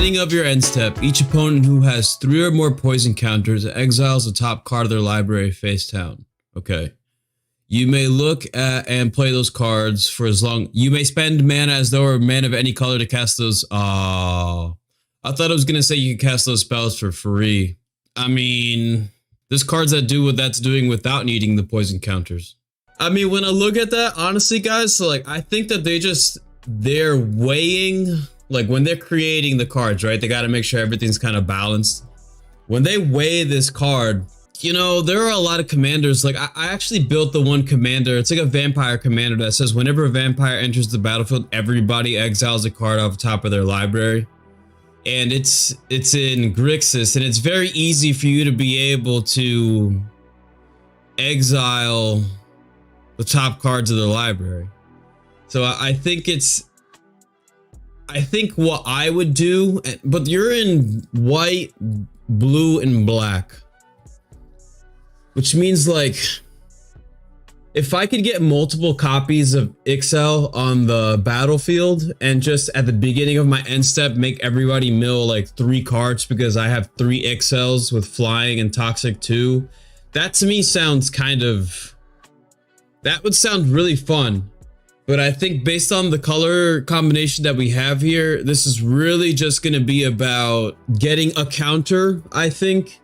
beginning of your end step, each opponent who has 3 or more poison counters exiles the top card of their library face down. Okay. You may look at and play those cards for as long. You may spend mana as though a mana of any color to cast those. I thought I was gonna say you could cast those spells for free. I mean, there's cards that do what that's doing without needing the poison counters. I mean, when I look at that, honestly, guys, so like I think that they're weighing, like when they're creating the cards, right? They got to make sure everything's kind of balanced. When they weigh this card, you know, there are a lot of commanders. Like I actually built the one commander. It's like a vampire commander that says whenever a vampire enters the battlefield, everybody exiles a card off the top of their library. And it's in Grixis, and it's very easy for you to be able to exile the top cards of the library. So I think what I would do, but you're in white, blue, and black, which means like if I could get multiple copies of Ixhel on the battlefield and just at the beginning of my end step make everybody mill like 3 cards because I have 3 Ixhels with flying and toxic 2, that to me sounds that would sound really fun. But I think based on the color combination that we have here, this is really just going to be about getting a counter, I think,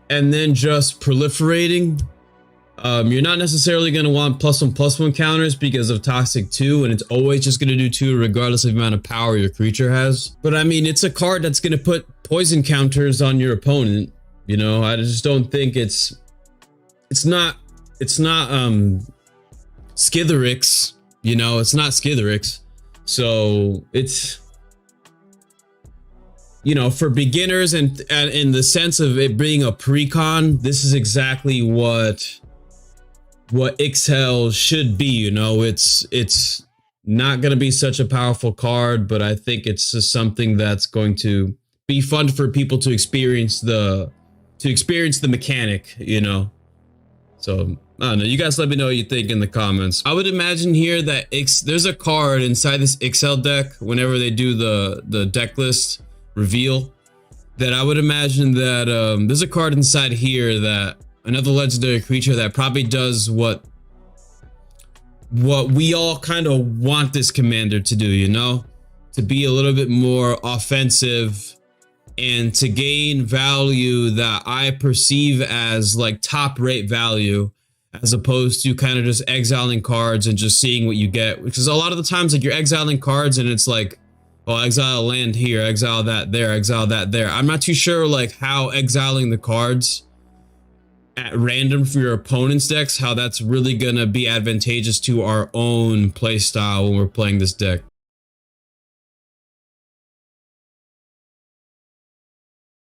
and then just proliferating. You're not necessarily going to want +1/+1 counters because of toxic 2, and it's always just going to do 2 regardless of the amount of power your creature has. But I mean, it's a card that's going to put poison counters on your opponent. You know, I just don't think it's not Skitherix. You know, it's not Skitherix. So it's, you know, for beginners and in the sense of it being a precon, this is exactly what Ixhel should be. You know, it's not going to be such a powerful card, but I think it's just something that's going to be fun for people to experience the mechanic, you know. So I don't know, you guys let me know what you think in the comments. I would imagine here that there's a card inside this Ixhel deck whenever they do the deck list reveal, that I would imagine that there's a card inside here, that another legendary creature that probably does what we all kind of want this commander to do, you know, to be a little bit more offensive and to gain value that I perceive as like top rate value, as opposed to kind of just exiling cards and just seeing what you get. Because a lot of the times, like, you're exiling cards and it's like, oh, exile a land here, exile that there, exile that there. I'm not too sure like how exiling the cards at random for your opponent's decks, how that's really gonna be advantageous to our own play style when we're playing this deck.